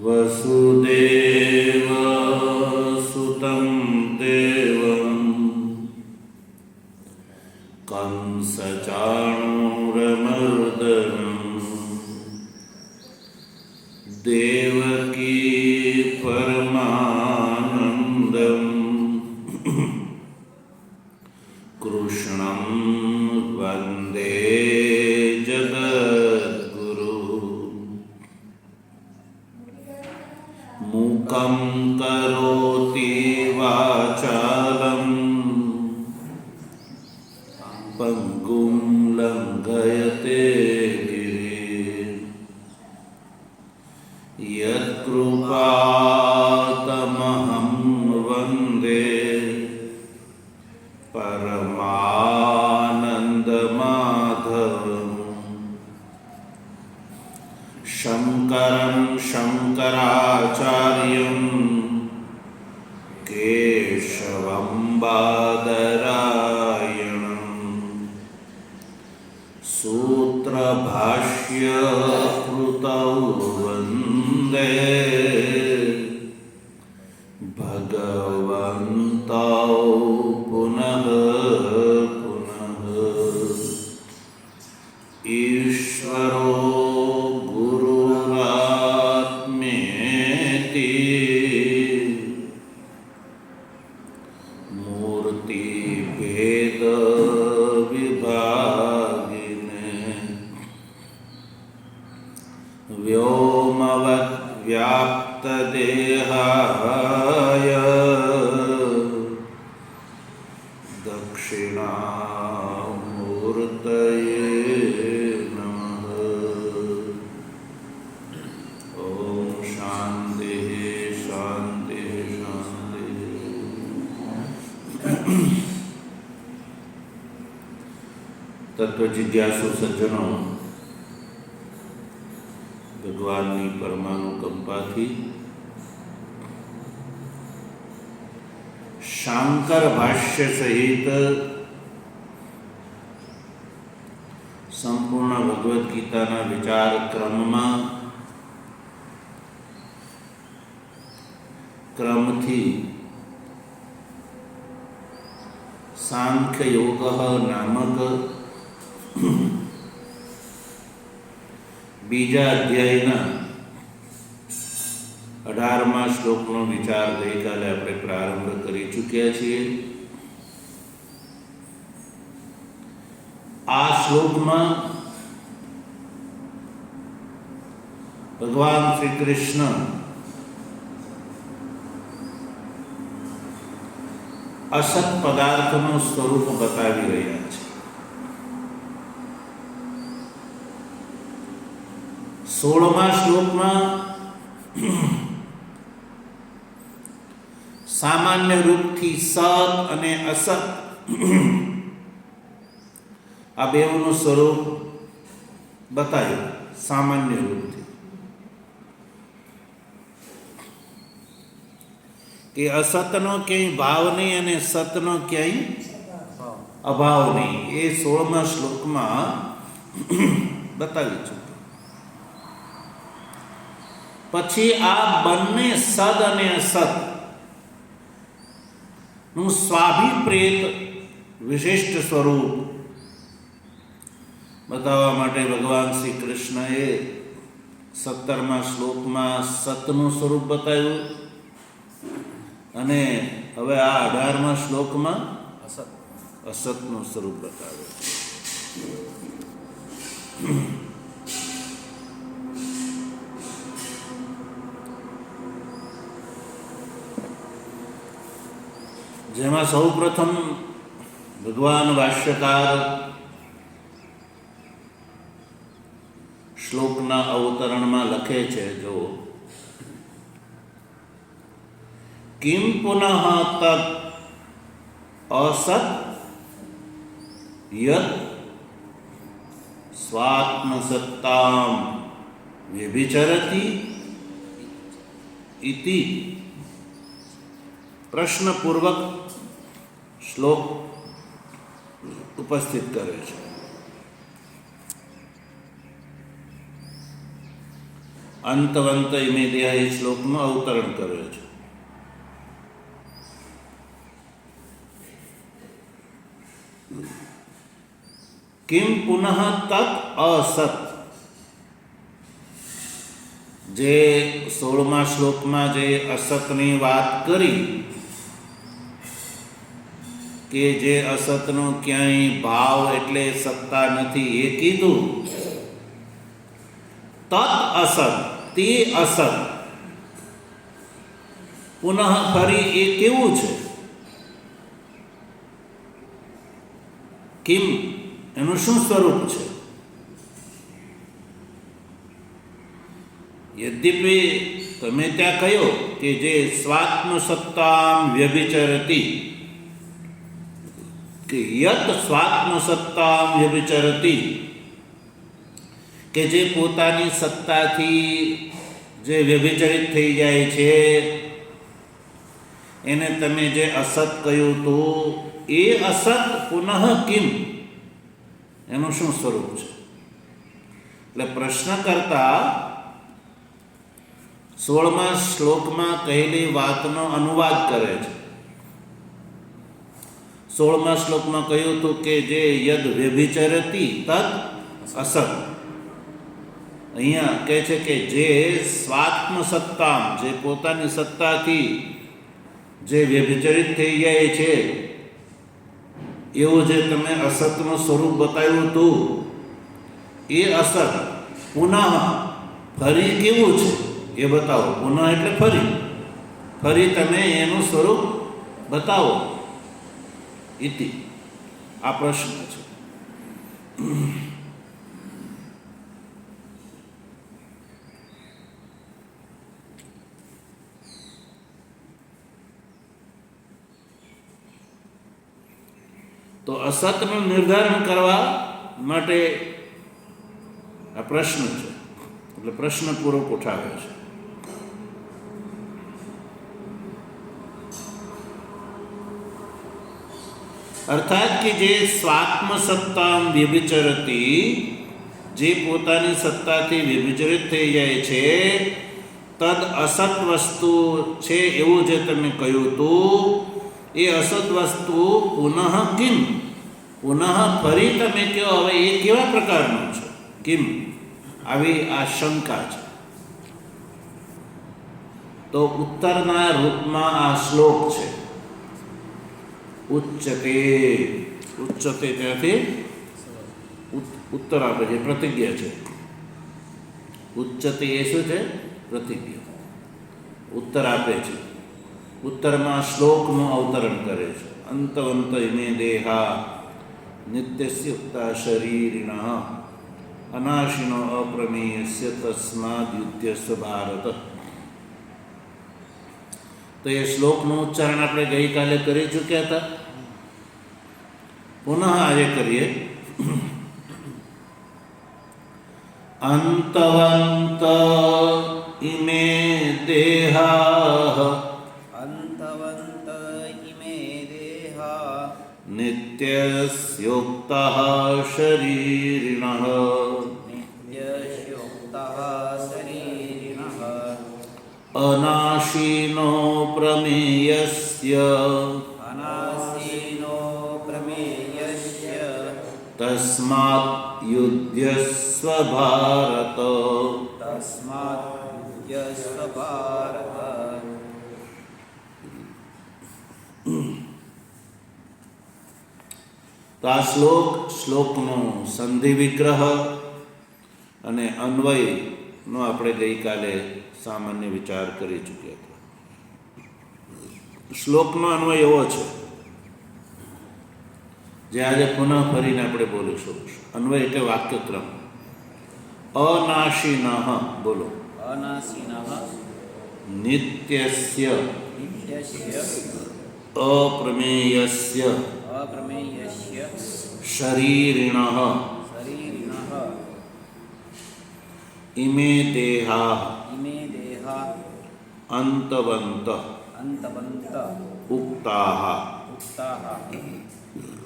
वसुदेवसुतं देवं कंसचाणूरमर्दनं देवकी परमानन्दं कृष्णं वन्दे मूकं करोति वाचालं पङ्गुं लङ्घयते गिरिं यत्कृपातमहं वन्दे परमानन्दमाधवम् शङ्करं शङ्कराचार्यं केशवं बादरायणं सूत्रभाष्यकृतौ वन्दे भगवन्तौ पुनः पुनः। ईश्वरो व्याप्तदेहाय दक्षिणामूर्तये नमः। ॐ शान्ति शान्ति शान्ति। तत्वजिज्ञासु सज्जनों, ભગવાનની પરમાનુકંપાથી શાંકર ભાષ્ય સહિત સંપૂર્ણ ભગવદ્ ગીતાના વિચાર ક્રમથી સાંખ્ય યોગ નામક બીજા અધ્યાયના 18મા શ્લોકનો વિચાર ગઈકાલે આપણે પ્રારંભ કરી ચૂક્યા છીએ. આ શ્લોકમાં ભગવાન શ્રી કૃષ્ણ અસત પદાર્થનું સ્વરૂપ બતાવી રહ્યા છે. 16મા શ્લોકમાં સામાન્ય રૂપથી સત અને અસત આ બેનું સ્વરૂપ બતાવ્યું. સામાન્ય રૂપથી કે અસતનો ક્યાંય ભાવ નહીં અને સતનો ક્યાંય અભાવ નહીં, એ 16મા શ્લોકમાં બતાવી છે. પછી આ બંને સદ અને અસત નું સ્વાભિપ્રેત વિશિષ્ટ સ્વરૂપ બતાવવા માટે ભગવાન શ્રી કૃષ્ણએ 17મા શ્લોકમાં સતનું સ્વરૂપ બતાવ્યું અને હવે આ 18મા શ્લોકમાં અસતનું સ્વરૂપ બતાવ્યું. જેમાં સૌ પ્રથમ ભગવાન ભાષ્યકાર શ્લોકના અવતરણમાં લખે છે, જો કિમ પુનઃ તત અસત યત સ્વાત્મસત્તામ વ્યભિચરતિ ઇતિ પ્રશ્નપૂર્વક શ્લોક ઉપસ્થિત કરે છે. અંતવંત ઇમે દેહ એ શ્લોકનું અવતરણ કર્યો છે. કિમ પુનઃ તત અસત, જે 16મા શ્લોકમાં જે અસતની વાત કરી કે જે અસતનો ક્યાંય ભાવ એટલે સત્તા નથી એ કીધું. તત અસત, તે અસત, પુનઃ ફરી એ કેવું છે? કિમ એનું શું સ્વરૂપ છે? યદ્યપિ તમે ત્યાં કહ્યું કે જે સ્વાત્મ સત્તામ વ્યભિચરતી, કે યત સ્વાત્મ સત્તામ વ્યભિચરતી, કે જે પોતાની સત્તાથી જે વ્યભિચરિત થઈ જાય છે એને તમે જે અસત કહ્યું હતું એ અસત પુનઃ કિમ, એનું શું સ્વરૂપ છે? એટલે પ્રશ્ન કરતા 16મા શ્લોકમાં કહેલી વાતનો અનુવાદ કરે છે. 16મા શ્લોકમાં કહ્યું હતું કે જે યદ વ્યભિચરતી તદ અસત, અહીંયા કહે છે કે જે સ્વાત્મ સત્તા, જે પોતાની સત્તાથી જે વ્યભિચરિત થઈ જાય છે એવું જે તમે અસતનું સ્વરૂપ બતાવ્યું હતું એ અસત પુનઃ ફરી કેવું છે એ બતાવો. પુનઃ એટલે ફરી તમે એનું સ્વરૂપ બતાવો. ઇતિ આ પ્રશ્ન છે. તો અસતનું નિર્ધારણ કરવા માટે આ પ્રશ્ન છે, એટલે પ્રશ્નપૂર્વક ઉઠાવે છે. અર્થાત કે જે સ્વાત્મ સત્તા વ્યભિચરતી, જે પોતાની સત્તાથી વ્યભિચરિત થઈ જાય છે, તદ અસત વસ્તુ છે એવું જે તમે કહ્યું હતું એ અસત વસ્તુ પુનઃ કિમ, પુનઃ ફરી તમે કહો હવે એ કેવા પ્રકારનું છે? કિમ, આવી આ શંકા છે. તો ઉત્તરના રૂપમાં આ શ્લોક છે. ઉચ્ચતે, ઉચ્ચતે ત્યાંથી ઉત્તર આપે છે, પ્રતિજ્ઞા છે. ઉચ્ચતે એ શું છે? પ્રતિજ્ઞા. ઉત્તર આપે છે. ઉત્તરમાં શ્લોકનું અવતરણ કરે છે. અંતવંત ઇમે દેહા નિત્યસ્યુક્તા શરીરિણ અનાશિનો અપ્રમેયસ્ય તસ્માદ યુદ્ધસ્વ ભારત. તો એ શ્લોકનું ઉચ્ચારણ આપણે ગઈકાલે કરી ચૂક્યા હતા. પુનઃ આજે કરીએ. અંતવંત ઇમે દેહા, અંતવંત ઇમે દેહા નિત્યસ્યુક્તઃ શરીરિણઃ નિત્યસ્યુક્તઃ શરીરિણઃ અનાશીનો પ્રમેયસ્ય અનાસીનો પ્રમેયસ્ય તસ્માત યુધ્યસ્વ ભારત. તસ્માત યુધ્યસ્વ ભારત. તો આ શ્લોકનો સંધિ વિગ્રહ અને અન્વયનો આપણે ગઈકાલે સામાન્ય વિચાર કરી ચૂક્યા હતા. શ્લોકનો અન્વય એવો છે જે આજે પુનઃ ફરીને આપણે બોલીશું. અન્વય એટલે વાક્યક્રમ. અનાશિનઃ, બોલો. અનાસીનઃ નિત્યસ્ય નિત્યસ્ય અપ્રમેયસ્ય અપ્રમેયસ્ય શરીરિણઃ શરીરિણઃ ઇમે દેહા ઇમે દેહા અંતવંત અંતવંત ઉક્તાઃ. ઉક્તાઃ.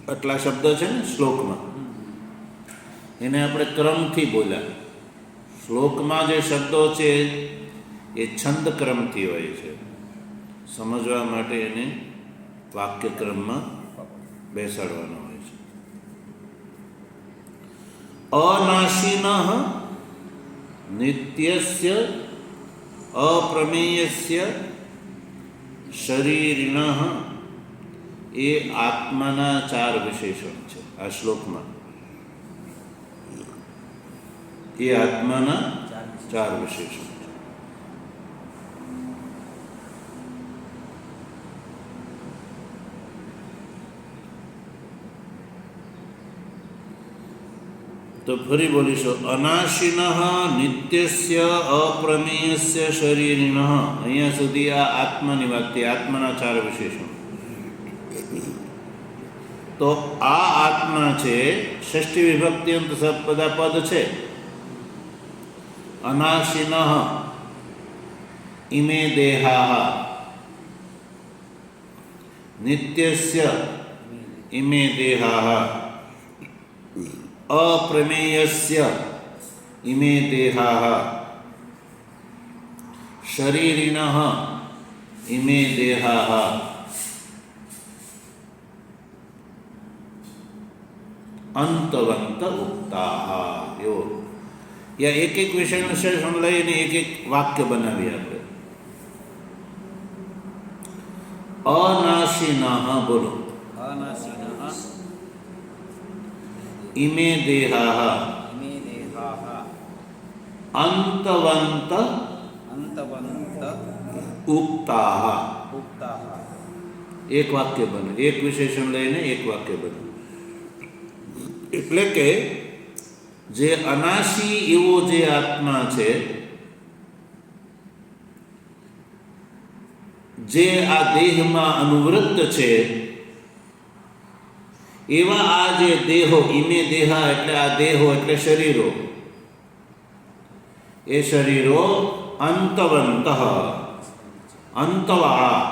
આટલા શબ્દ છે ને શ્લોકમાં, એને આપણે ક્રમથી બોલ્યા. શ્લોકમાં જે શબ્દો છે એ છંદક્રમથી હોય છે. સમજવા માટે એને વાક્યક્રમમાં બેસાડવાનો હોય છે. અનાશિનઃ નિત્યસ્ય અપ્રમેયસ્ય શરીરિણઃ એ આત્માના 4 વિશેષણ છે. આ શ્લોકમાં એ આત્માના 4 વિશેષણ છે. તો ફરી બોલીશું. અનાશિનઃ નિત્યસ્ય અપ્રમેયસ્ય શરીરિણઃ. અહીંયા સુધી આ આત્માની વાત થઈ, આત્માના 4 વિશેષણ. તો આ આત્મા છે, ષષ્ઠી વિભક્તિ અંત બધા પદ છે. અનાશિનઃ ઇમે દેહાઃ નિત્યસ્ય ઇમે દેહાઃ અપ્રમેયસ્ય ઇમે દેહાઃ શરીરિણઃ ઇમે દેહાઃ અંતવંત ઉક્તાઃ. એવો યા એક એક વિશેષણ લઈને એક એક વાક્ય બનાવીએ આપણે. અનાશિનઃ બોલો. અનાશિનઃ ઇમે દેહાઃ ઇમે દેહાઃ અંતવંત અંતવંત ઉક્તાઃ. ઉક્તાઃ. એક વાક્ય બને, એક વિશેષણ લઈને એક વાક્ય બને. એટલે કે જે અનાશી એવો જે આત્મા છે, જે આ દેહમાં અનુવૃત્ત છે, એવા આ જે દેહો, ઇમે દેહા એટલે આ દેહો એટલે શરીરો, એ શરીરો અંતવંત અંતવાળા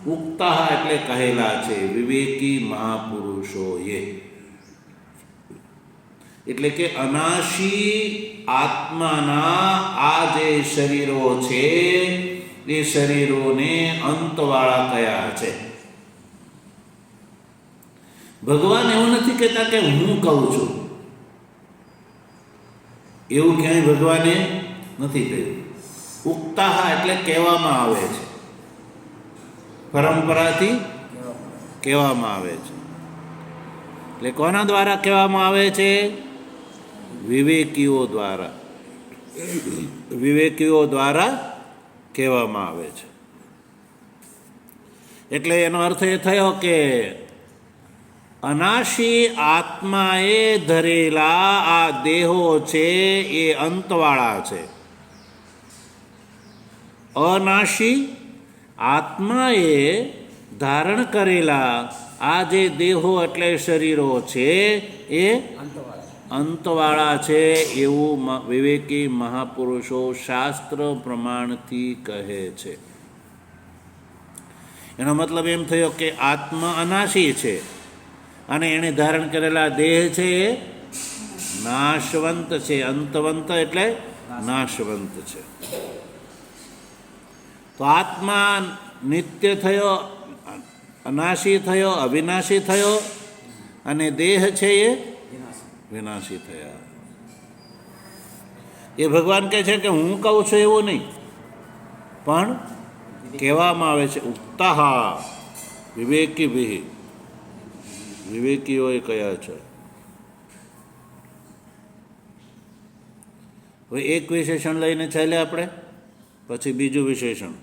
ઉક્તા એટલે કહેલા છે વિવેકી મહાપુરુષોએ. એટલે કે અનાશી આત્માના આ જે શરીરો છે એ શરીરોને અંતવાળા કયા છે. ભગવાન એવું નથી કહેતા કે હું કહું છું, એવું ક્યાંય ભગવાને નથી કહ્યું. ઉક્તા એટલે કહેવામાં આવે છે, પરંપરાથી કહેવામાં આવે છે. એટલે કોના દ્વારા કહેવામાં આવે છે? વિવેકીઓ દ્વારા. વિવેકીઓ દ્વારા કહેવામાં આવે છે. એટલે એનો અર્થ એ થયો કે અનાશી આત્માએ ધરેલા આ દેહો છે એ અંતવાળા છે. અનાશી આત્માએ ધારણ કરેલા આ જે દેહો એટલે શરીરો છે એ અંતવાળા છે એવું વિવેકી મહાપુરુષો શાસ્ત્ર પ્રમાણથી કહે છે. એનો મતલબ એમ થયો કે આત્મા અનાશી છે અને એણે ધારણ કરેલા દેહ છે એ નાશવંત છે. અંતવંત એટલે નાશવંત છે. તો આત્મા નિત્ય થયો, અનાશી થયો, અવિનાશી થયો, અને દેહ છે એ વિનાશી થયા. એ ભગવાન કહે છે કે હું કહું છું એવું નહીં, પણ કહેવામાં આવે છે. ઉક્તા વિવેકી વિહિ, વિવેકીઓએ કયા છે. હવે એક વિશેષણ લઈને ચાલે આપણે, પછી બીજું વિશેષણ.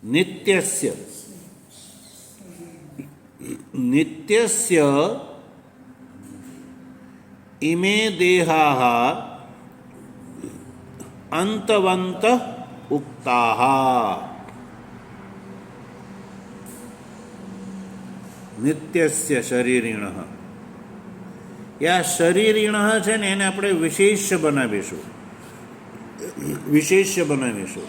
નિત્યસ્ય. નિત્યસ્ય ઇમે દેહાઃ અંતવંત ઉક્તાઃ. નિત્યસ્ય શરીરિણઃ. આ શરીરિણઃ છે ને એને આપણે વિશેષ્ય બનાવીશું. વિશેષ્ય બનાવીશું.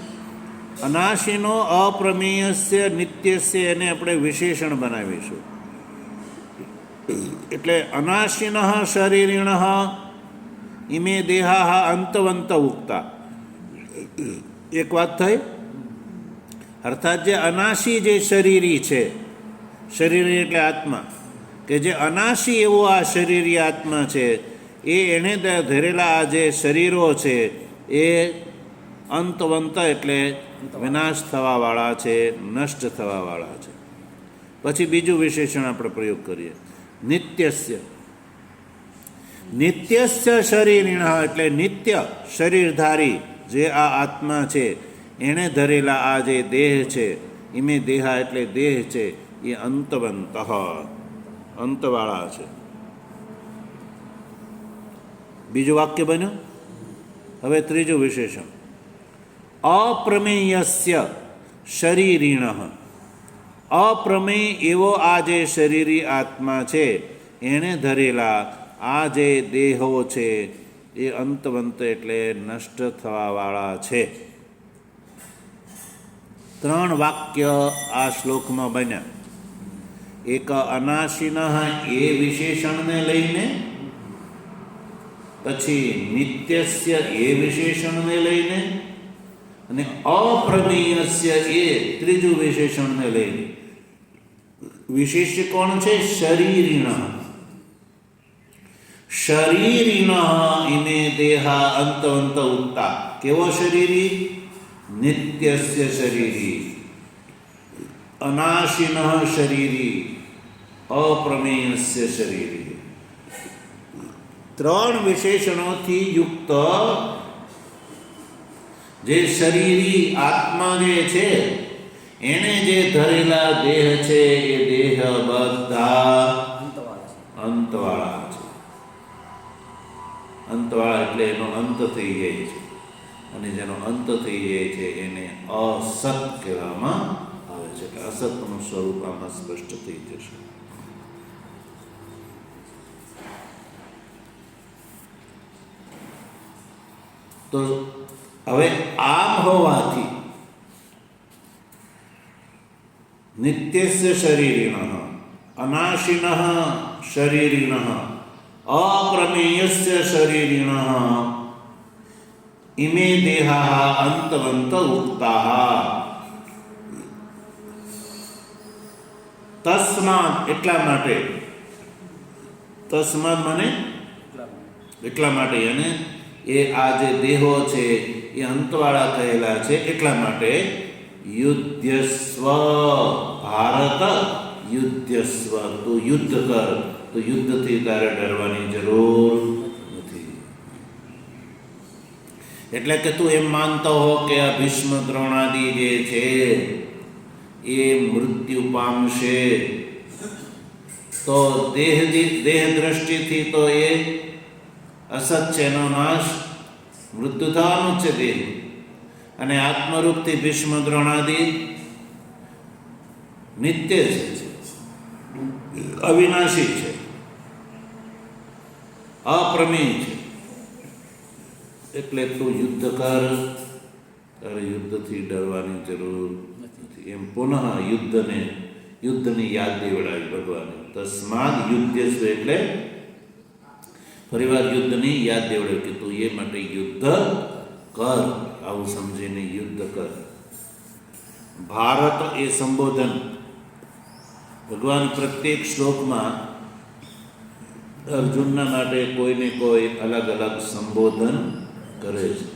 અનાશીનો અપ્રમેયસ્ય નિત્યસ્ય એને આપણે વિશેષણ બનાવીશું. એટલે અનાશિનઃ શરીરિણઃ ઇમે દેહા અંતવંત ઉક્તા. એક વાત થઈ. અર્થાત જે અનાશી જે શરીરી છે, શરીરી એટલે આત્મા, કે જે અનાશી એવો આ શરીરી આત્મા છે, એ એણે ધરેલા આ જે શરીરો છે એ અંતવંત એટલે વિનાશ થવાવાળા છે, નષ્ટ થવાવાળા છે. પછી બીજું વિશેષણ આપણે પ્રયોગ કરીએ, નિત્યસ્ય. નિત્યસ્ય શરીરિણ એટલે નિત્ય શરીરધારી જે આ આત્મા છે, એણે ધરેલા આ જે દેહ છે, ઇમે દેહા એટલે દેહ છે, એ અંતવંત અંતવાળા છે. બીજું વાક્ય બન્યું. હવે ત્રીજું વિશેષણ, અપ્રમેયસ્ય શરીરિણ. અપ્રમેય એવો આ જે શરીરી આત્મા છે, એણે ધરેલા આ જે દેહો છે એ અંતવંત એટલે નષ્ટ થવાવાળા છે. 3 વાક્ય આ શ્લોકમાં બન્યા. એક અનાશિન એ વિશેષણને લઈને, પછી નિત્યસ્ય એ વિશેષણને લઈને, અને અપ્રમેયસ્ય એ ત્રીજું વિશેષણને લઈને. વિશેષ્ય કોણ છે? શરીરિણ. શરીરિણ ઇમે દેહા અંતવંત ઉક્તા. કેવો શરીરી? નિત્યસ્ય શરીરી, અનાશિન શરીરી, અપ્રમેયસ્ય શરીરી. 3 વિશેષણોથી યુક્ત જે શરીરી આત્મા જે છે, એણે જે ધરેલા દેહ છે, એ દેહ બધા અંતવાળા છે. અંતવાળા એટલે એનો અંત થઈ જાય છે, અને જેનો અંત થઈ જાય છે એને અસત કહેવામાં આવે છે. એટલે અસતનું સ્વરૂપ આમાં સ્પષ્ટ થઈ જશે. તો હવે આમ હોવાથી નિત્યસ્ય શરીરિણ, અનાશિન શરીરિણ, અપ્રમેયસ્ય શરીરિણ ઇમે દેહા અંતવંત ઉક્તા. તસ્માદ એટલા માટે, તસ્માદ મને એટલા માટે, અને એ આ જે દેહો છે એ અંતવાળા કહેલા છે એટલા માટે યુદ્ધસ્વ ભારત, યુદ્ધસ્વ. તું યુદ્ધ કર. તો યુદ્ધથી તારે ડરવાની જરૂર નથી. એટલે કે તું એમ માનતો હો કે આ ભીષ્મ દ્રોણાદિ જે છે એ મૃત્યુ પામશે, તો દેહ દ્રષ્ટિથી તો એ અસત છે, એનો નાશ, મૃત્યુ થવાનું જ છે દેહ. અને આત્મરૂપથી ભીષ્મ દ્રોણાદિ નિત્ય છે, અવિનાશી છે, અપ્રમેય છે. એટલે તું યુદ્ધ કર, તારે યુદ્ધથી ડરવાની જરૂર નથી. એમ પુનઃ યુદ્ધની યાદ દેવડાવી ભગવાને. તસ્માદ યુદ્ધસ્વ એટલે ફરીવાર યુદ્ધની યાદ દેવડાવી કે તું એ માટે યુદ્ધ કર. આવું સમજીને યુદ્ધ કર. ભારત એ સંબોધન ભગવાન પ્રત્યેક શ્લોકમાં અર્જુનના માટે કોઈને કોઈ અલગ અલગ સંબોધન કરે છે.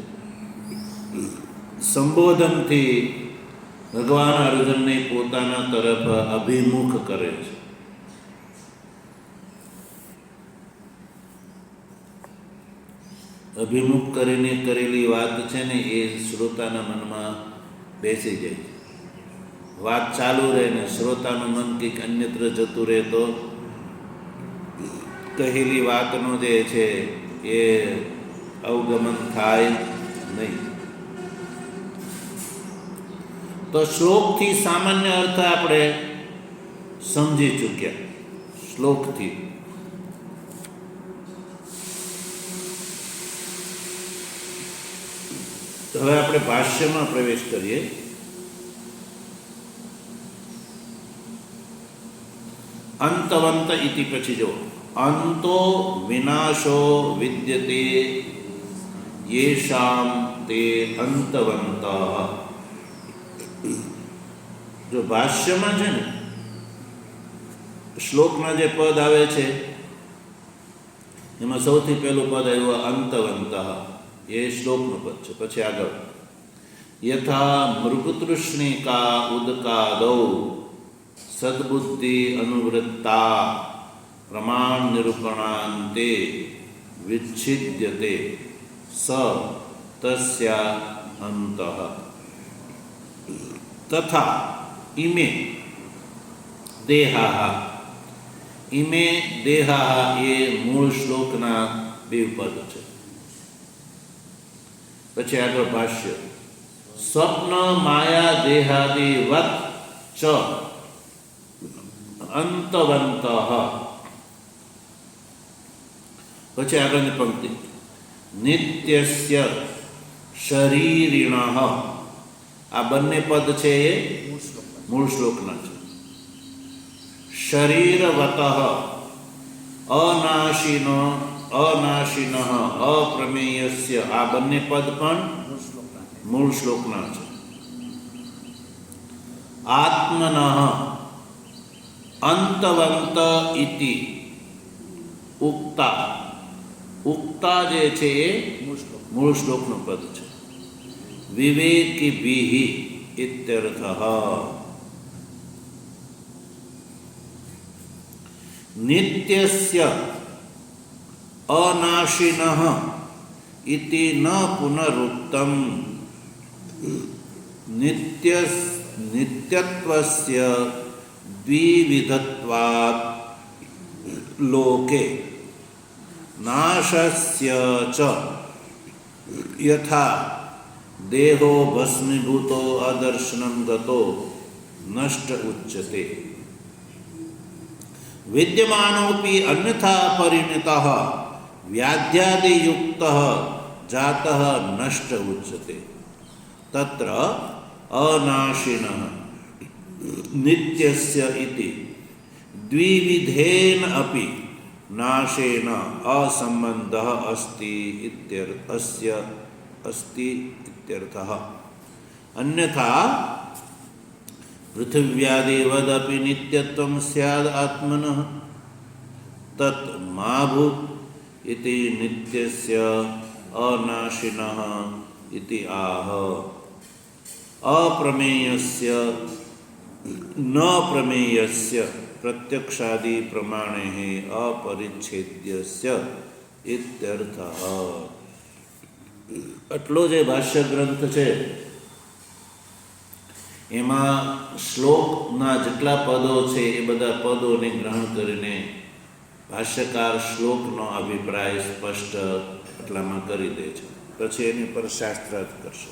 સંબોધનથી ભગવાન અર્જુનને પોતાના તરફ અભિમુખ કરે છે. અભિમુખ કરીને કરેલી વાત છે ને એ શ્રોતાના મનમાં બેસી જાય. વાત ચાલુ રહે ને શ્રોતાનું મન કંઈક અન્યત્ર જતું રહે તો કહેલી વાતનો જે છે એ અવગમન થાય નહીં. તો શ્લોકથી સામાન્ય અર્થ આપણે સમજી ચૂક્યા. શ્લોકથી હવે આપણે ભાષ્યમાં પ્રવેશ કરીએ. અંતવંત ઇતિ પછી જો અંતો વિનાશો વિદ્યતે યેષામ તે અંતવંતઃ. જો ભાષ્યમાં છે ને શ્લોકના જે પદ આવે છે એમાં સૌથી પહેલું પદ આવ્યું અંતવંતઃ, એ શ્લોકનું પદ છે. પછી આગળ યથા મૃગતૃષ્ણિકા ઉદકાદૌ સદબુદ્ધિ અનુવૃત્તા પ્રમાણ નિરૂપણાંતે વિચ્છિદ્યતે સ તસ્યા અંતઃ. તથા ઇમે દેહાઃ. ઇમે દેહાઃ એ મૂળ શ્લોકના બે પદ છે. પછી આગળ ભાષ્ય સ્વપ્ન માયા દેહાદિવત ચ અંતવંતઃ. પછી આગળની પંક્તિ નિત્યસ્ય શરીરિણઃ. આ બંને પદ છે એ મૂળ શ્લોકના છે. શરીરવતઃ અનાશિનઃ અપ્રમેયસ્ય. આ બંને પદ પણ મૂળ શ્લોકના છે. આત્મનઃ અંતવંત ઇતિ ઉક્તા. ઉક્તા જે છે એ મૂળ શ્લોકનું પદ છે. વિવેકિભિઃ ઇત્યર્થઃ. નિત્યસ્ય અનાશિનઃ ઇતિ ન પુનરુક્તમ. નિત્યત્વસ્ય દ્વિવિધત્વાत् લોકે નાશસ્ય ચ યથા દેહો ભસ્મીભૂતો અદર્શનમ ગતો નષ્ટ ઉચ્યતે વિદ્યમાનોપી અન્યથા પરિણતઃ વ્યાધ્યાદિયુક્તઃ જાતઃ નષ્ટ ઉચ્યતે. તત્ર અનાશિનઃ નિત્યસ્ય ઇતિ દ્વિવિધેન અપી નાશેન અસંબંધઃ અસ્તિ ઇત્યર્થઃ. અન્યથા પૃથિવ્યાદિવદપि નિત્યત્વં સ્યાદ આત્મનઃ તત મા ભૂત ઇતિ નિત્યસ્ય અનાશિનઃ ઇતિ આહ. અપ્રમેયસ્ય ન પ્રમેયસ્ય પ્રત્યક્ષાદિ પ્રમાણે અપરિચ્છેદ્યસ્ય ઇત્યર્થઃ. આટલો જે ભાષ્ય ગ્રંથ છે એમાં શ્લોકના જેટલા પદો છે એ બધા પદોને ગ્રહણ કરીને ભાષ્યકાર શ્લોકનો અભિપ્રાય સ્પષ્ટ એટલામાં કરી દે છે. પછી એની પર શાસ્ત્રાર્થ કરશે.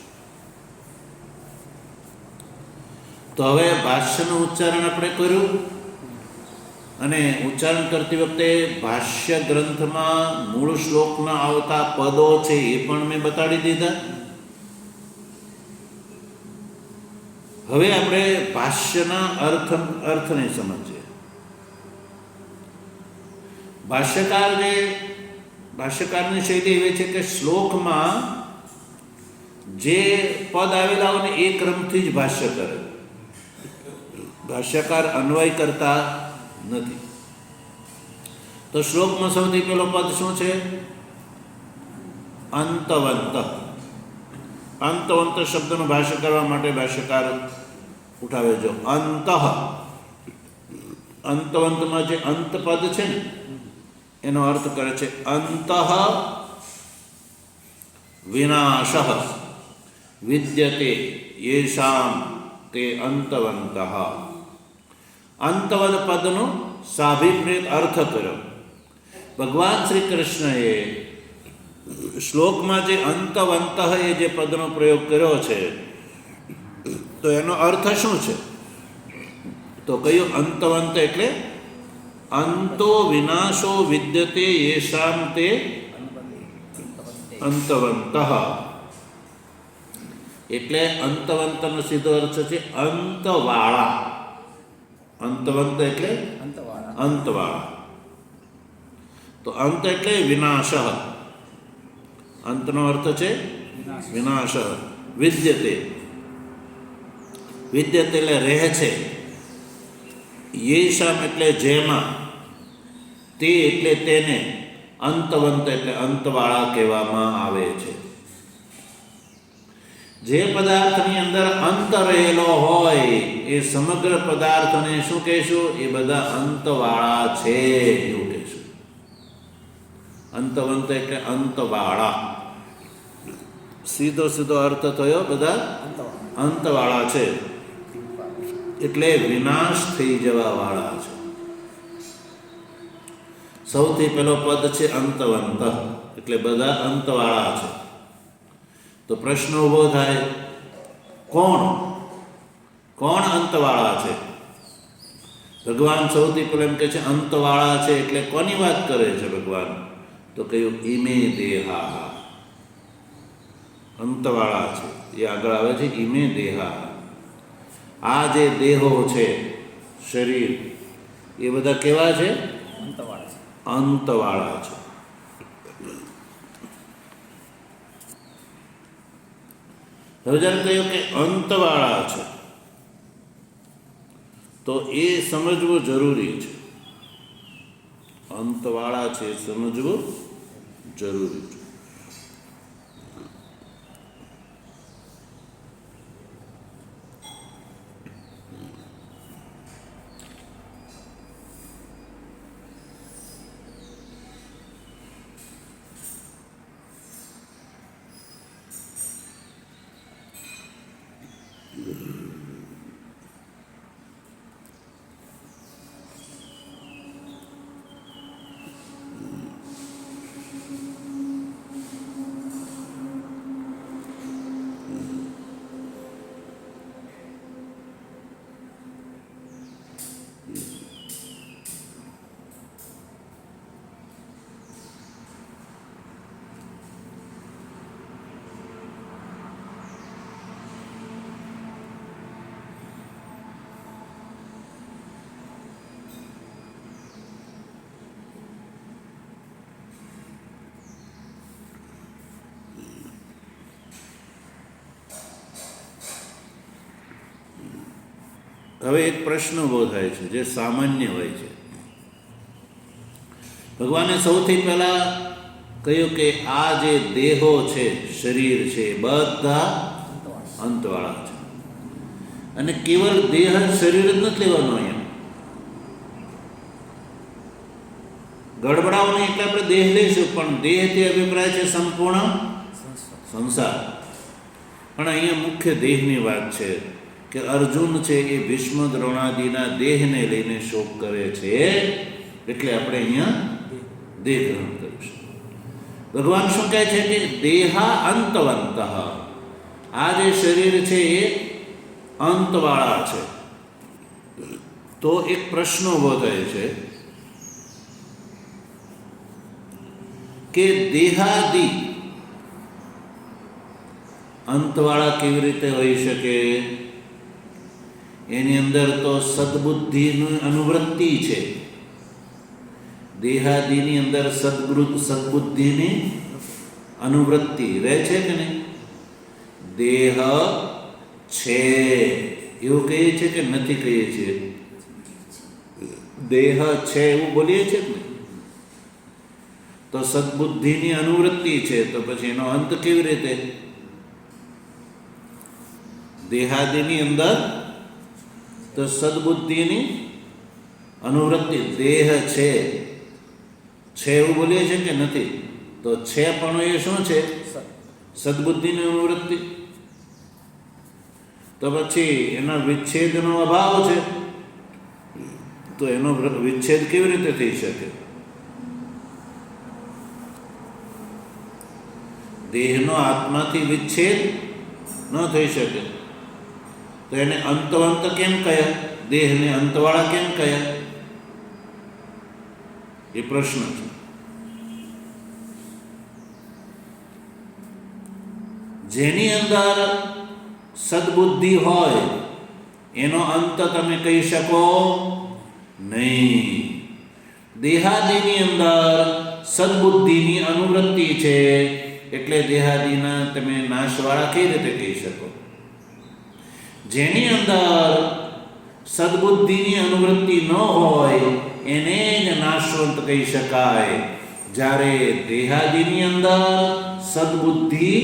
તો હવે ભાષ્યનું ઉચ્ચારણ આપણે કર્યું અને ઉચ્ચારણ કરતી વખતે ભાષ્ય ગ્રંથમાં મૂળ શ્લોકના આવતા પદો છે એ પણ મેં બતાડી દીધા. હવે આપણે ભાષ્યના અર્થને સમજીએ. ભાષ્યકારની શૈલી એવી છે કે શ્લોકમાં જે પદ આવેલા હોય ને એ ક્રમથી જ ભાષ્ય કરે. ભાષ્યકાર અન્વય કરતા નથી. તો શ્લોકમાં સૌથી પહેલો પદ શું છે? અંતવંત. અંતવંત શબ્દનું ભાષ્ય કરવા માટે ભાષ્યકાર ઉઠાવે જો અંતઃ. અંતવંતમાં જે અંત પદ છે ને એનો અર્થ કરે છે અંતઃ વિનાશઃ વિદ્યતે યેષામ તે અંતવંતઃ. અંતવદ પદનો સાભિપ્રેત અર્થ કર્યો. ભગવાન શ્રી કૃષ્ણએ શ્લોકમાં જે અંતવંત એ જે પદનો પ્રયોગ કર્યો છે તો એનો અર્થ શું છે? તો કયું અંતવંત એટલે અંતો વિનાશો વિદ્યતે યેષામ તે અંતવંત. એટલે અંતવંતનો સીધો અર્થ છે અંતવાળા. અંતવંત એટલે અંતવાળા. તો અંત એટલે વિનાશ અંતનો અર્થ છે વિનાશ. વિનાશ. વિદ્યતે, વિદ્યતે એટલે રહે છે. યેષામ એટલે જેમાં, તે એટલે તેને, અંતવંત એટલે અંતવાળા કહેવામાં આવે છે. જે પદાર્થની અંદર અંત રહેલો હોય એ સમગ્ર પદાર્થને શું કહેશું? એ બધા અંતવાળા છે એવું કહેશું. અંતવંત એટલે અંતવાળા. સીધો સીધો અર્થ થયો બધા અંતવાળા છે એટલે વિનાશ થઈ જવા વાળા છે. સૌથી પહેલો પદ છે અંતવંત એટલે બધા અંતવાળા છે. તો પ્રશ્ન ઊભો થાય, કોણ અંતવાળા છે? ભગવાન સૌથી પહેલા એમ કહે છે અંતવાળા છે એટલે કોની વાત કરે છે ભગવાન? તો કહ્યું ઈમે દેહા, અંતવાળા છે. એ આગળ આવે છે ઈમે દેહા. આ જે દેહો છે, શરીર, એ બધા કેવા છે? અંતવાળા છે. અંતવાળા છે. હવે જ્યારે કહ્યું કે અંતવાળા છે તો એ સમજવું જરૂરી છે. અંતવાળા છે એ સમજવું જરૂરી છે. હવે એક પ્રશ્ન ઊભો થાય છે જે સામાન્ય હોય છે. ભગવાને સૌથી પહેલા કહ્યું કે આ જે દેહો છે, શરીર છે, બધા અંતવાળા છે. અને કેવળ દેહ શરીર જ નથી લેવાનું. અહીંયા ગડબડાઓ નહીં એટલે આપણે દેહ લઈશું, પણ દેહથી અભિપ્રાય છે સંપૂર્ણ સંસાર. પણ અહીંયા મુખ્ય દેહની વાત છે કે અર્જુન છે એ ભીષ્મ દ્રોણાદિના દેહને લઈને શોક કરે છે, એટલે આપણે અહીંયા દેહ ગ્રહણ કરીશું. ભગવાન શું કહે છે કે દેહા અંતવંત, આ જે શરીર છે એ અંતવાળા છે. તો એક પ્રશ્ન ઊભો થાય છે કે દેહાદિ અંતવાળા કેવી રીતે હોઈ શકે? એની અંદર તો સદબુદ્ધિની અનુવૃત્તિ છે. દેહાદિની અંદર સદબુદ્ધિની અનુવૃત્તિ રહે છે કે નહીં? દેહ છે એવું કહીએ છીએ કે નથી કહીએ છીએ? દેહ છે એવું બોલીએ છીએ ને? તો સદબુદ્ધિની અનુવૃત્તિ છે, તો પછી એનો અંત કેવી રીતે? દેહાદિની અંદર તો સદબુદ્ધિની અનુવૃત્તિ, દેહ છે એવું બોલીએ છીએ કે નથી? તો છે પણ એ શું છે? સદબુદ્ધિની અનુવૃત્તિ. તો પછી એના વિચ્છેદનો અભાવ છે, તો એનો વિચ્છેદ કેવી રીતે થઈ શકે? દેહનો આત્માથી વિચ્છેદ ન થઈ શકે, તો એને અંતવંત કેમ કહ્યા? દેહને અંતવાળા કેમ કહ્યા? એ પ્રશ્ન છે. જેની અંદર સદબુદ્ધિ હોય એનો અંત તમે કહી શકો નહીં. દેહાદિની અંદર સદબુદ્ધિની અનુવૃત્તિ છે એટલે દેહાદિના તમે નાશવાળા કઈ રીતે કહી શકો? જેની અંદર સદબુદ્ધિની અનુવૃત્તિ ન હોય એને જ નાશવંત કહી શકાય. જ્યારે દેહાદિની અંદર સદબુદ્ધિ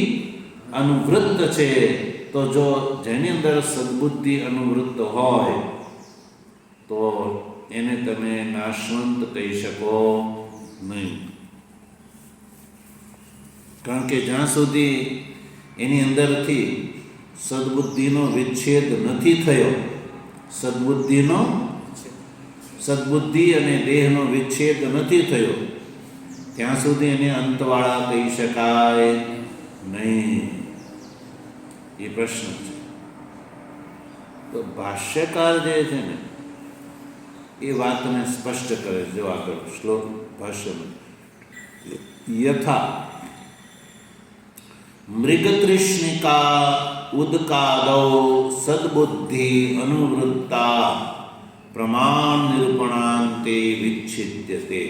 અનુવૃત્ત છે, તો જો જેની અંદર સદબુદ્ધિ અનુવૃત્ત હોય તો એને તમે નાશવંત કહી શકો નહીં. કારણ કે જ્યાં સુધી એની અંદરથી સદબુદ્ધિનો વિચ્છેદ નથી થયો, સદબુદ્ધિ અને દેહનો વિચ્છેદ નથી થયો, ત્યાં સુધી એને અંતવાળા કહી શકાય નહીં. એ પ્રશ્ન છે. તો ભાષ્યકાર જે છે ને એ વાતને સ્પષ્ટ કરે. જો આગળ શ્લોક ભાષ્યમાં યથા મૃગતૃષ્ણિકા ઉદકાદૌ સદબુદ્ધિ અનુવૃત્તા પ્રમાણ નિરૂપણાંતે વિચ્છિદ્યતે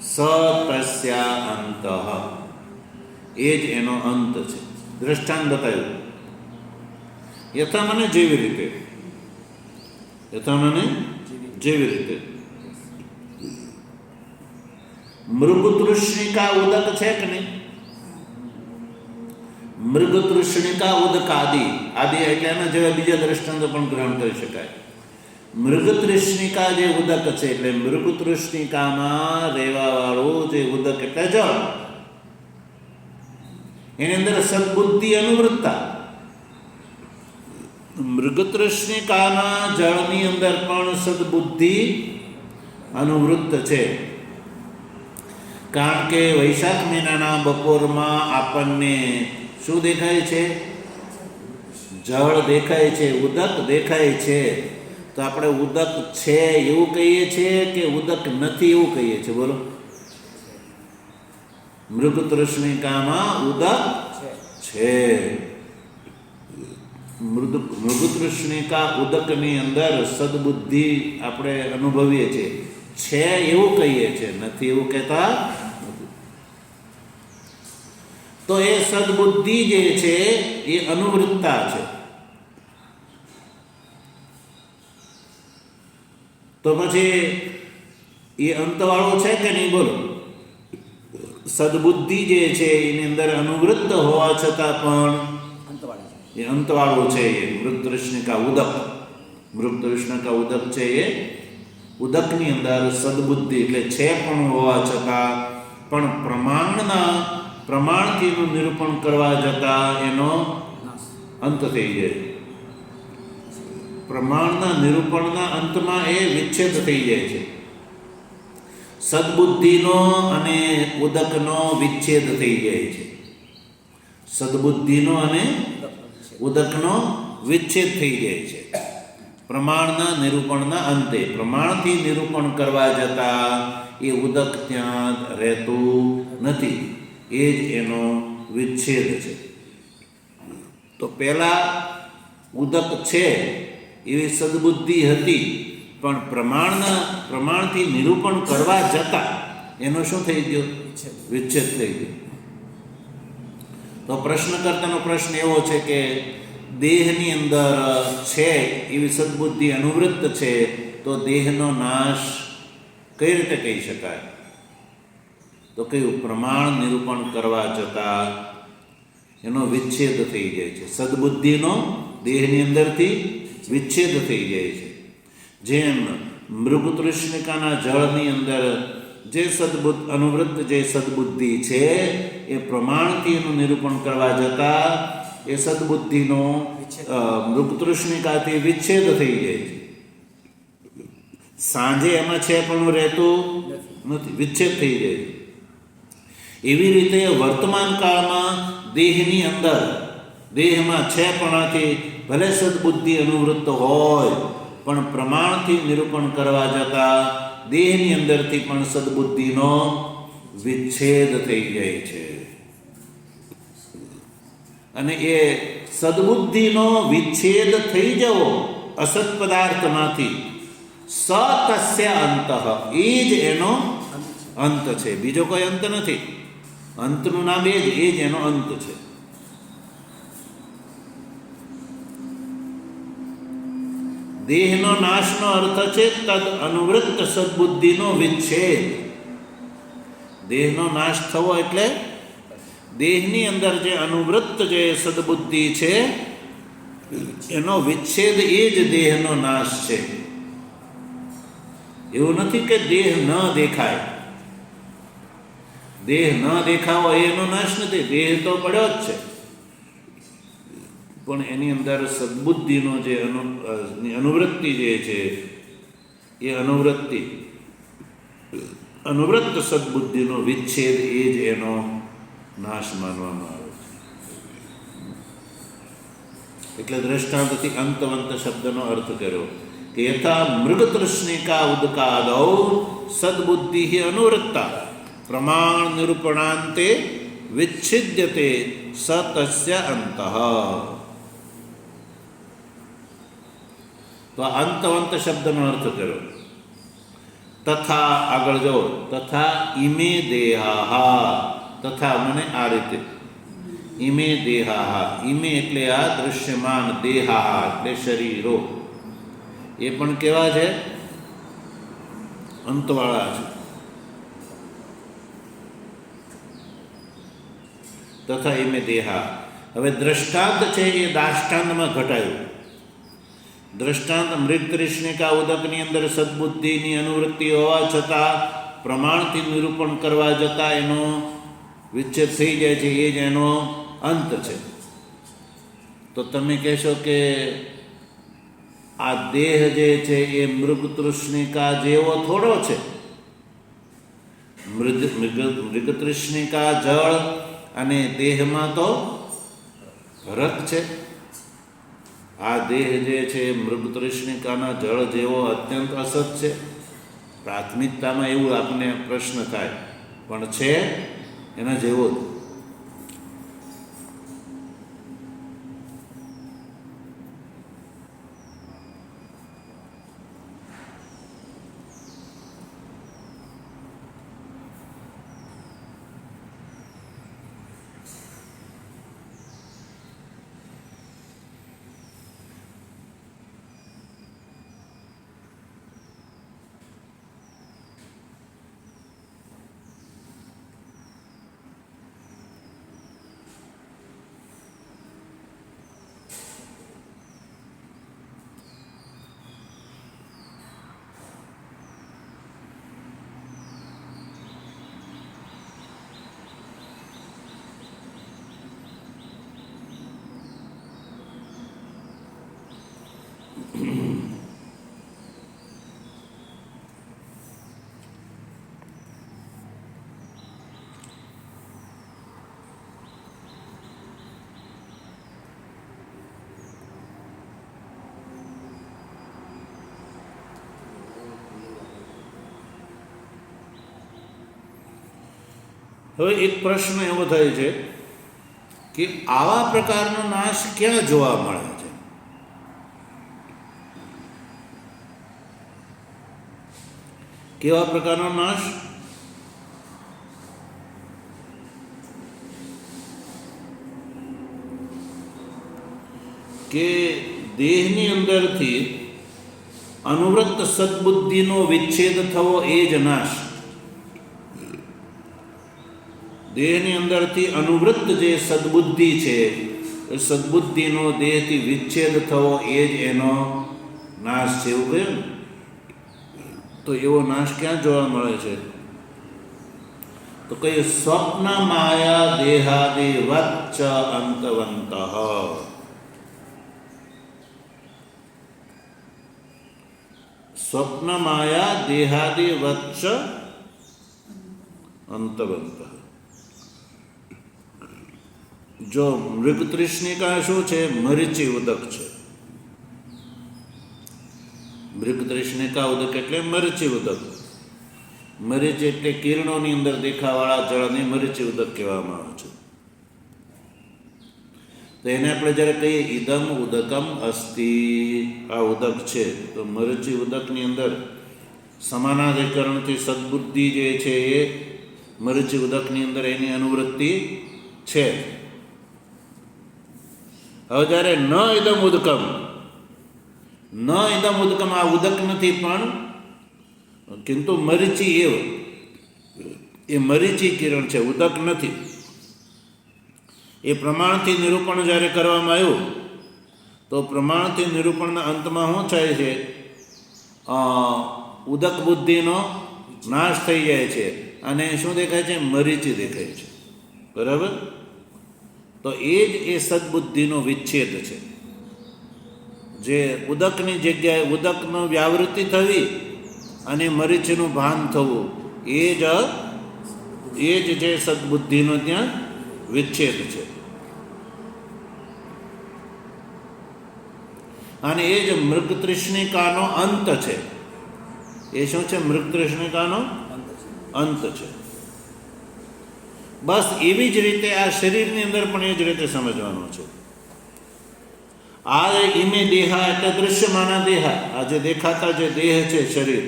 સ તસ્યા અંતઃ. એ જ એનો અંત છે. દ્રષ્ટાંત બતાવ્યું. યથા મને જેવી રીતે, મૃગતૃષ્ણિકા ઉદક છે કે નહીં? મૃગતૃષ્ણિકા ઉદક આદિ એટલે એના જેવા બીજા દ્રષ્ટાંતો પણ ગ્રહણ કરી શકાય. મૃગતૃષ્ણિકા જે ઉદક છે એટલે મૃગતૃષ્ણિકામાં રહેવા વાળું જે ઉદક એટલે જળ, એની અંદર સદબુદ્ધિ અનુવૃત્તા. મૃગતૃષ્ણિકાના જળની અંદર પણ સદબુદ્ધિ અનુવૃત્ત છે. કારણ કે વૈશાખ મહિનાના બપોરમાં આપણને શું દેખાય છે? જળ દેખાય છે, ઉદક દેખાય છે. તો આપણે ઉદક છે એવું કહીએ છીએ કે ઉદક નથી એવું કહીએ છીએ? બોલો. મૃગતૃષ્ણિકામાં ઉદક છે. મૃગતૃષ્ણિકા ઉદકની અંદર સદબુદ્ધિ આપણે અનુભવીએ છીએ, છે એવું કહીએ છીએ, નથી એવું કહેતા નથી. તો એ સદબુદ્ધિ જે છે એ અનુવૃત્તા છે. તો પછી એ અંતવાળો છે કે નહીં? બોલો. સદબુદ્ધિ જે છે એની અંદર અનુવૃત્ત હોવા છતાં પણ એ અંતવાળો છે. એ મૃગતૃષ્ણિકા ઉદક છે. એ ઉદકની અંદર સદબુદ્ધિ એટલે છે પણ હોવા છતાં પણ પ્રમાણથી એનું નિરૂપણ કરવા જતાં એનો અંત થઈ જાય. પ્રમાણના નિરૂપણના અંતમાં એ વિચ્છેદ થઈ જાય છે. સદબુદ્ધિનો અને ઉદકનો વિચ્છેદ થઈ જાય છે. સદબુદ્ધિનો અને ઉદકનો વિચ્છેદ થઈ જાય છે પ્રમાણના નિરૂપણના અંતે. પ્રમાણથી નિરૂપણ કરવા જતાં એ ઉદક ત્યાં રહેતું નથી. એ જ એનો વિચ્છેદ છે. તો પહેલાં ઉદક છે એવી સદબુદ્ધિ હતી, પણ પ્રમાણથી નિરૂપણ કરવા જતાં એનો શું થઈ ગયો? વિચ્છેદ થઈ ગયો. તો પ્રશ્નકર્તાનો પ્રશ્ન એવો છે કે દેહની અંદર છે એવી સદબુદ્ધિ અનુવૃત્ત છે, તો દેહનો નાશ કઈ રીતે કહી શકાય? તો કયું? પ્રમાણ નિરૂપણ કરવા જતાં એનો વિચ્છેદ થઈ જાય છે. સદબુદ્ધિનો દેહની અંદરથી વિચ્છેદ થઈ જાય છે. જેમ મૃગતૃષ્ણિકાના જળની અંદર જે અનુવૃત્ત જે સદબુદ્ધિ છે એ પ્રમાણથી એનું નિરૂપણ કરવા જતાં એ સદબુદ્ધિનો મૃગતૃષ્ણિકાથી વિચ્છેદ થઈ જાય છે. સાંજે એમાં છે પણ રહેતું નથી, વિચ્છેદ થઈ જાય છે. એવી રીતે વર્તમાન કાળમાં દેહની અંદર દેહમાં છે પણાથી ભલે સદબુદ્ધિ અનુવૃત્ત હોય, પણ પ્રમાણથી નિરૂપણ કરવા જતાં દેહની અંદરથી પણ સદબુદ્ધિનો વિચ્છેદ થઈ જાય છે. અને એ સદબુદ્ધિનો વિચ્છેદ થઈ જવો અસત પદાર્થમાંથી સ તસ્ય અંતઃ, એ જ એનો અંત છે, બીજો કોઈ અંત નથી. અંતનું નામ એ જ એનો અંત છે. દેહનો નાશનો અર્થ છે તદ અનુવૃત્ત સદબુદ્ધિનો વિચ્છેદ. દેહનો નાશ થવો એટલે દેહની અંદર જે અનુવૃત્ત જે સદબુદ્ધિ છે એનો વિચ્છેદ, એ જ દેહનો નાશ છે. એવું નથી કે દેહ ન દેખાય. દેહ ન દેખાવો એનો નાશ નથી, દેહ તો પડ્યો જ છે, પણ એની અંદર સદબુદ્ધિનો જે અનુવૃત્તિ જે છે એ અનુવૃત્ત સદબુદ્ધિનો વિચ્છેદ, એ જ એનો નાશ માનવામાં આવે છે. એટલે દ્રષ્ટાંતથી અંતવંત શબ્દનો અર્થ કર્યો કે યથા મૃગતૃષ્ણિકા ઉદકાદૌ સદબુદ્ધિ અનુવૃત્તા પ્રમાણ નિરૂપણાંતે વિચ્છિદ્યતે સ તસ્ય અંતઃ. તો અંતવંત શબ્દનો અર્થ કર્યો. તથા આગળ જો, તથા ઇમે દેહાહા, તથા મને આ રીતે, ઇમે દેહાહા, ઇમે એટલે આ દૃશ્યમાન, દેહાહા એટલે શરીરો, એ પણ કેવા છે? અંતવાળા છે. તથા ઇમે દેહા. હવે દ્રષ્ટાંત છે એ દાષ્ટાંતમાં ઘટાયું. દ્રષ્ટાંત મૃગતૃષ્ણિકા ઉદકની અંદર સદબુદ્ધિની અનુવૃત્તિ હોવા છતાં પ્રમાણથી નિરૂપણ કરવા જતાં એનો વિચ્છેદ થઈ જાય છે, એ જ એનો અંત છે. તો તમે કહેશો કે આ દેહ જે છે એ મૃગતૃષ્ણિકા જેવો થોડો છે. મૃગતૃષ્ણિકા જળ અને દેહમાં તો ફરક છે. આ દેહ જે છે મૃગતૃષ્ણિકાના જળ જેવો અત્યંત અસત છે. પ્રાથમિકતામાં એવું આપને પ્રશ્ન થાય, પણ છે એના જેવો જ. હવે એક પ્રશ્ન એવો થાય છે કે આવા પ્રકારનો નાશ ક્યાં જોવા મળે છે? કેવા પ્રકારનો નાશ? કે દેહની અંદરથી અનુવૃત્ત સદબુદ્ધિનો વિચ્છેદ થવો, એ જ નાશ. દેહની અંદરથી અનુવૃત્ત જે સદબુદ્ધિ છે, એ સદબુદ્ધિનો દેહથી વિચ્છેદ થવો, એ જ એનો નાશ છે. એવું કહ્યું ને? તો એવો નાશ ક્યાં જોવા મળે છે? તો કઈ સ્વપ્ન માયા દેહાદિ વચ્ચ અંતવંત. સ્વપ્ન માયા દેહાદિ વચ્ચ અંતવંત. જો મૃગતૃષ્ણિકા શું છે? મરીચી ઉદક છે. મૃગતૃષ્ણિકા ઉદક એટલે મરીચી ઉદક. મરીચ એટલે કિરણોની અંદર દેખાવાળા જળને મરીચી ઉદક કહેવામાં આવે છે. તો એને આપણે જ્યારે કહીએ ઇદમ ઉદકમ અસ્તિ, આ ઉદક છે, તો મરીચી ઉદકની અંદર સમાનાધિકરણથી સદબુદ્ધિ જે છે એ મરીચી ઉદકની અંદર એની અનુવૃત્તિ છે. હવે જ્યારે ન ઇદમ ઉદકમ, ન ઇદમ ઉદકમ, આ ઉદક નથી પણ કિંતુ મરીચી એવ, એ મરીચી કિરણ છે, ઉદક નથી. એ પ્રમાણથી નિરૂપણ જ્યારે કરવામાં આવ્યું તો પ્રમાણથી નિરૂપણના અંતમાં શું થાય છે? ઉદક બુદ્ધિનો નાશ થઈ જાય છે અને શું દેખાય છે? મરીચી દેખાય છે. બરાબર? તો એ જ એ સદબુદ્ધિનો વિચ્છેદ છે. જે ઉદકની જગ્યાએ ઉદકનો વ્યાવૃત્તિ થવી અને મરીચીનું ભાન થવું, એ જ જે સદબુદ્ધિનો ત્યાં વિચ્છેદ છે. અને એ જ મૃગતૃષ્ણિકાનો અંત છે. એ શું છે? મૃગતૃષ્ણિકાનો અંત છે. બસ એવી જ રીતે આ શરીરની અંદર પણ એ જ રીતે સમજવાનું છે. આ ઇમે દેહા એટલે દૃશ્યમાના દેહા, આ જે દેખાતા જે દેહ છે શરીર,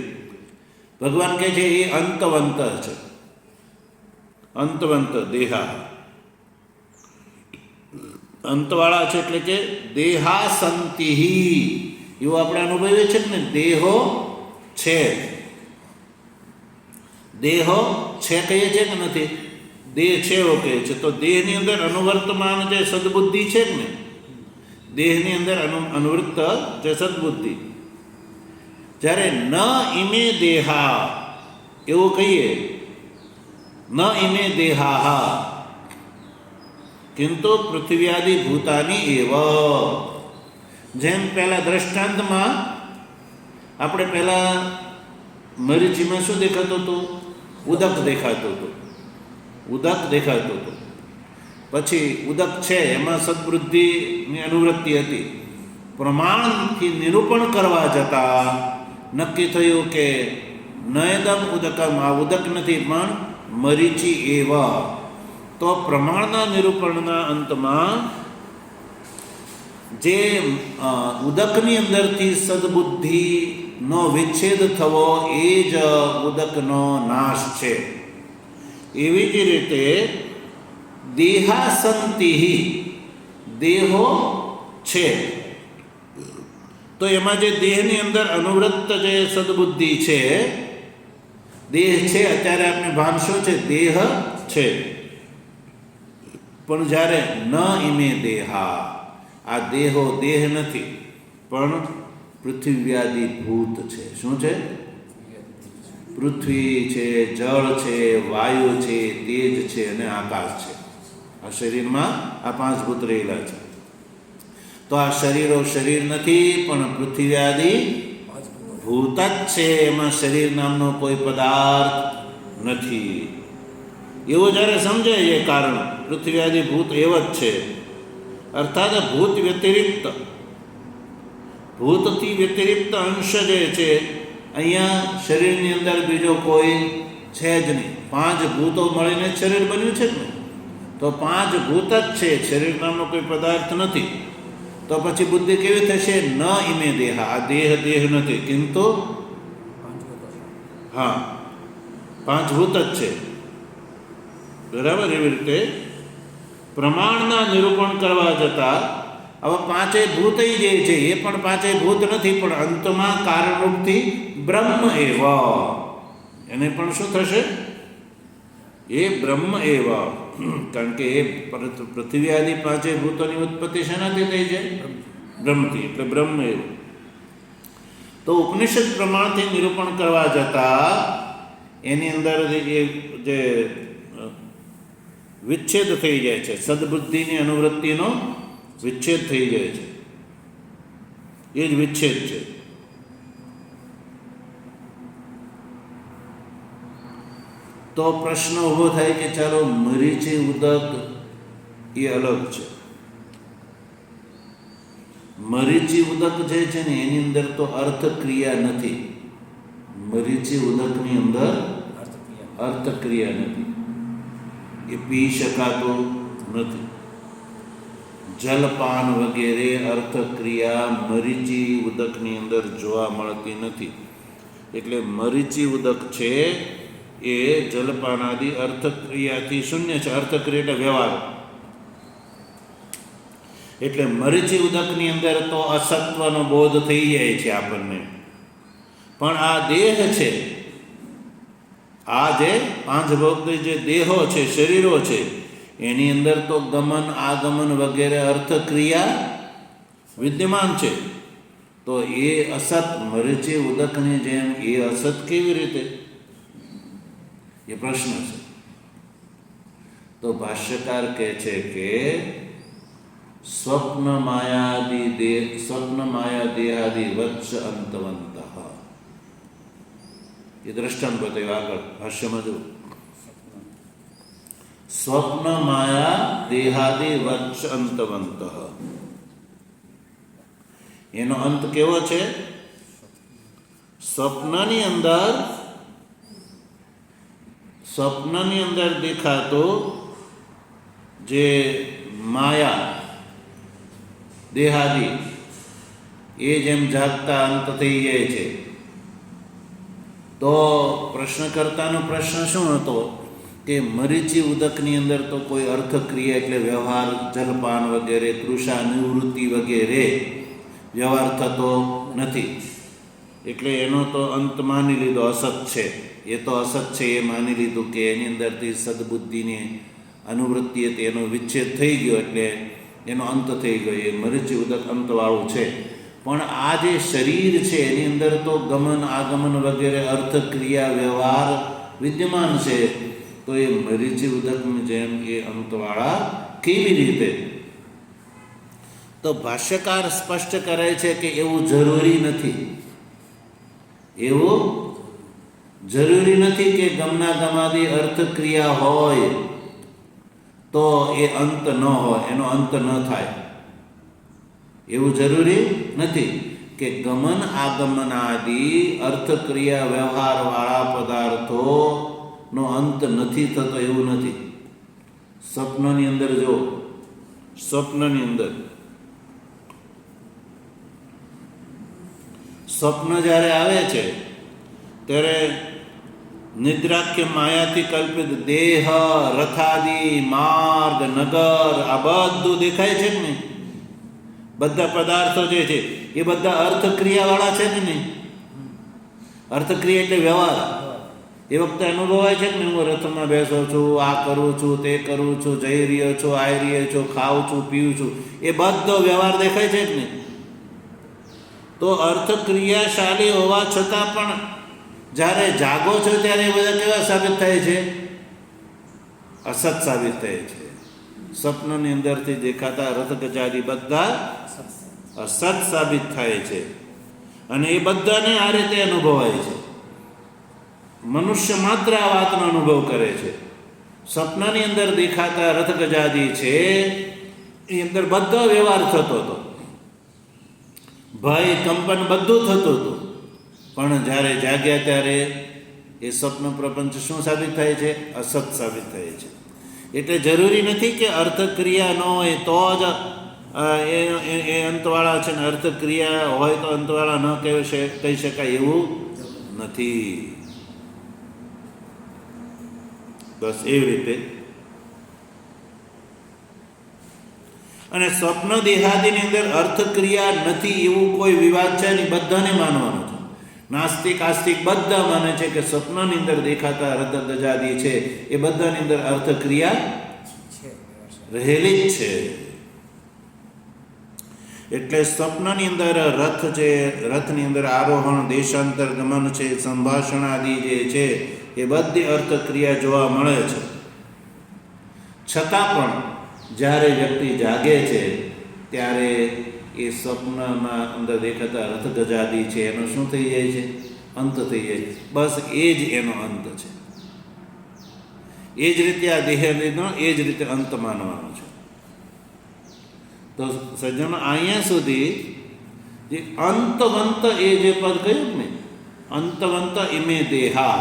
ભગવાન કહે છે એ અંતવંત છે. અંતવંત દેહા, અંતવાળા છે એટલે કે દેહા સંતિહી, એવું આપણે અનુભવીએ છીએ ને, દેહો છે. દેહો છે કહીએ છીએ કે નથી? દેહ છે એવો કહે છે. તો દેહની અંદર અનુવર્તમાન જે સદબુદ્ધિ છે ને, દેહની અંદર અનુવૃત્ત જે સદબુદ્ધિ, જ્યારે ન ઇમે દેહા એવું કહીએ, ન ઇમે દેહા કિંતુ પૃથ્વ્યાદિ ભૂતાની એવ. જેમ પહેલા દ્રષ્ટાંતમાં આપણે પહેલા મરીચીમાં શું દેખાતું હતું? ઉદક દેખાતું હતું. ઉદક દેખાતું હતું. પછી ઉદક છે એમાં સદબુદ્ધિની અનુવૃત્તિ હતી. પ્રમાણથી નિરૂપણ કરવા જતાં નક્કી થયું કે નયદમ ઉદકમ, આ ઉદક નથી પણ મરીચી એવા. તો પ્રમાણના નિરૂપણના અંતમાં જે ઉદકની અંદરથી સદબુદ્ધિનો વિચ્છેદ થવો એ જ ઉદકનો નાશ છે. એવી જ રીતે દેહાસંતિહિ, દેહો છે, તો એમાં જે દેહની અંદર અનુવૃત્ત જે સદબુદ્ધિ છે, દેહ છે, અત્યારે આપણે ભાન શું છે? દેહ છે. પણ જ્યારે ન ઇમે દેહા, આ દેહો દેહ નથી પણ પૃથ્વ્યાદિ ભૂત છે. શું છે? પૃથ્વી છે, જળ છે, વાયુ છે, તેજ છે અને આકાશ છે. આ શરીરમાં આ પાંચ ભૂત રહેલા છે. તો આ શરીરો શરીર નથી પણ પૃથ્વ્યાદિ ભૂત જ છે. એમાં શરીર નામનો કોઈ પદાર્થ નથી. એવું જ્યારે સમજાય એ કારણ, પૃથ્વ્યાદિ ભૂત એવ જ છે. અર્થાત ભૂત વ્યતિરિક્ત, ભૂતથી વ્યતિરિક્ત અંશ જે છે અહીંયા શરીરની અંદર બીજો કોઈ છે જ નહીં. પાંચ ભૂતો મળીને શરીર બન્યું છે ને, તો પાંચ ભૂત જ છે, શરીર નામનો કોઈ પદાર્થ નથી. તો પછી બુદ્ધિ કેવી થશે? ન ઇમે દેહા, આ દેહ દેહ નથી કિંતુ હા પાંચ ભૂત જ છે. બરાબર? એવી રીતે પ્રમાણના નિરૂપણ કરવા જતાં હવે પાંચેય ભૂત જે છે એ પણ પાંચેય ભૂત નથી પણ અંતમાં કારણરૂપથી બ્રહ્મ એવ, એને પણ શું થશે? એ બ્રહ્મ એવ. કારણ કે એ પૃથ્વી આદિ પાંચેય ભૂતોની ઉત્પત્તિ શેનાથી થઈ છે? બ્રહ્મથી, એટલે બ્રહ્મ એવ. તો ઉપનિષદ પ્રમાણથી નિરૂપણ કરવા જતાં એની અંદર જે વિચ્છેદ થઈ જાય છે, સદબુદ્ધિની અનુવૃત્તિનો વિચ્છેદ થઈ જાય છે. એ જ વિચ્છેદ છે. તો પ્રશ્ન ઊભો થાય કે ચાલો મરીચી ઉદક એ અલગ છે. મરીચી ઉદક જે છે ને એની અંદર તો અર્થક્રિયા નથી. મરીચી ઉદકની અંદર અર્થક્રિયા નથી. એ પી શકાતો નથી. જલપાન વગેરે અર્થક્રિયા મરીચી ઉદકની અંદર જોવા મળતી નથી. એટલે મરીચી ઉદક છે એ જલપાનાદિ અર્થક્રિયાથી શૂન્ય છે. અર્થક્રિયા એટલે વ્યવહાર. એટલે મરીચી ઉદકની અંદર તો અસત્વનો બોધ થઈ જાય છે આપણને. પણ આ દેહ છે, આ જે પાંચ ભૌતિક જે દેહો છે, શરીરો છે, એની અંદર તો ગમન આગમન વગેરે અર્થક્રિયા વિદ્યમાન છે. તો એ અસત મરીચી ઉદકની જેમ એ અસત કેવી રીતે? એ પ્રશ્ન છે. તો ભાષ્યકાર કહે છે કે સ્વપ્ન માયાદિ દેહાદિ વત્સ અંતવંત. એ દ્રષ્ટાંત બતાવ્યું આગળ ભાષ્યમાં જુઓ. સ્વપ્ન માયા દેહાદિ વત્સ અંતવંત. એનો અંત કેવો છે? સ્વપ્નની અંદર દેખાતો જે માયા દેહાદિ એ જેમ જાગતા અંત થઈ જાય છે. તો પ્રશ્નકર્તાનો પ્રશ્ન શું હતો કે મરીચી ઉદકની અંદર તો કોઈ અર્થક્રિયા એટલે વ્યવહાર, જલપાન વગેરે, તૃષા નિવૃત્તિ વગેરે વ્યવહાર થતો નથી. એટલે એનો તો અંત માની લીધો, અસત છે. એ તો અસત છે એ માની લીધું કે એની અંદરથી સદબુદ્ધિની અનુવૃત્તિ હતી, એનો વિચ્છેદ થઈ ગયો એટલે એનો અંત થઈ ગયો. એ મરીચી ઉદક અંતવાળું છે. પણ આ જે શરીર છે એની અંદર તો ગમન આગમન વગેરે અર્થક્રિયા વ્યવહાર વિદ્યમાન છે. તો એ મરીચી ઉદકની જેમ એ અંતવાળા કેવી રીતે? તો ભાષ્યકાર સ્પષ્ટ કરે છે કે એવું જરૂરી નથી. એવું જરૂરી નથી કે ગમના ગમાદી અર્થક્રિયા હોય તો એ અંત ન હોય, એનો અંત ન થાય. એવું જરૂરી નથી કે ગમન આગમન આદિ અર્થક્રિયા વ્યવહારવાળા પદાર્થોનો અંત નથી થતો, એવું નથી. સ્વપ્નની અંદર જો, સ્વપ્નની અંદર સ્વપ્ન જ્યારે આવે છે ત્યારે નિદ્રાખ્ય માયાથી કલ્પિત દેહ, રથાદિ, માર્ગ, નગર આ બધું દેખાય છે કે નહીં? બધા પદાર્થો જે છે એ બધા અર્થક્રિયાવાળા છે કે નહીં? અર્થક્રિયા એટલે વ્યવહાર. એ વખતે અનુભવાય છે કે નહીં? હું રથમાં બેસું છું, આ કરું છું, તે કરું છું, જઈ રહ્યો છું, આવી રહ્યો છું, ખાઉં છું, પીવું છું, એ બધો વ્યવહાર દેખાય છે કે નહીં? તો અર્થક્રિયાશાળી હોવા છતાં પણ જ્યારે જાગો છો ત્યારે એ બધા કેવા સાબિત થાય છે? અસત સાબિત થાય છે. સ્વપ્નની અંદરથી દેખાતા રથ ગજાદી બધા અસત સાબિત થાય છે. અને એ બધાને આ રીતે અનુભવાય છે. મનુષ્ય માત્ર આ વાતનો અનુભવ કરે છે. સ્વપ્નની અંદર દેખાતા રથ ગજાદી છે એ અંદર બધો વ્યવહાર થતો હતો, ભય, કંપન બધું થતું હતું. પણ જ્યારે જાગ્યા ત્યારે એ સ્વપ્ન પ્રપંચ શું સાબિત થાય છે? અસત સાબિત થાય છે. એટલે જરૂરી નથી કે અર્થક્રિયા ન હોય તો જ એ અંતવાળા છે, ને અર્થક્રિયા હોય તો અંતવાળા ન કહી શકાય એવું નથી. બસ એવી રીતે. અને સ્વપ્ન દેહાદિની અંદર અર્થક્રિયા નથી એવું કોઈ વિવાદ છે નહીં, બધાને માનવાનું છે. નાસ્તિક આસ્તિક બધા માને છે કે સ્વપ્નની અંદર દેખાતા રથ ગજાદી છે એ બધાની અંદર અર્થક્રિયા રહેલી જ છે. એટલે સ્વપ્નની અંદર રથ છે, રથની અંદર આરોહણ, દેશાંતર ગમન છે, સંભાષણ આદિ જે છે એ બધી અર્થક્રિયા જોવા મળે છે. છતાં પણ જ્યારે વ્યક્તિ જાગે છે ત્યારે એ સ્વપ્નમાં અંદર દેખાતા રથ ગજાદી છે એનો શું થઈ જાય છે? અંત થઈ જાય છે. બસ એ જ એનો અંત છે. એ જ રીતે આ દેહનો એ જ રીતે અંત માનવાનો છે. તો સજ્જનો અહીંયા સુધી જે અંતવંત એ જે પદ કહ્યું ને, અંતવંત ઇમે દેહા,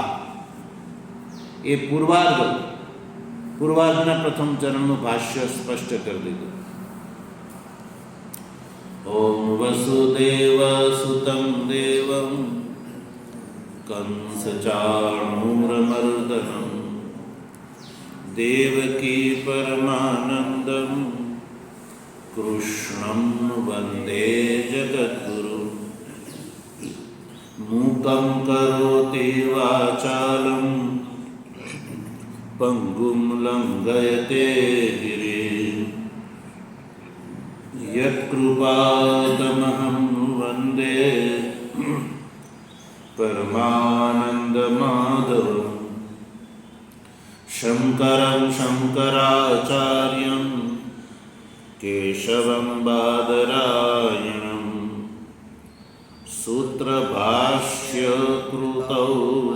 એ પૂર્વાર્ધના પ્રથમ ચરણનું ભાષ્ય સ્પષ્ટ કરી દીધું. ઓમ વસુદેવ સુતં દેવં कंसचाणूरमर्दनं देवकी परमानन्दं कृष्णं वन्दे जगद्गुरुं मूकं करोति वाचालं पङ्गुं लङ्घयते गिरिं यत्कृपातमहं वन्दे परमानन्दमाधवं शङ्करं शङ्कराचार्यं केशवं बादरायणं सूत्रभाष्यकृतौ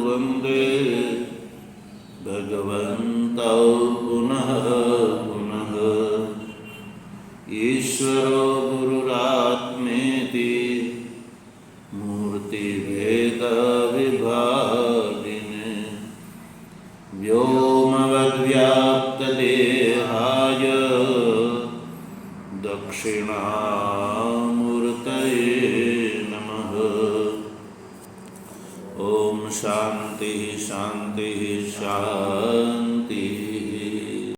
वन्दे भगवन्तौ पुनः पुनः ईश्वरो गुरुरात्मेति मूर्तिभेदविभागिने व्योमवद्व्याप्तदेहाय दक्षिणामूर्तये नमः। ॐ शान्तिः शान्तिः शान्तिः।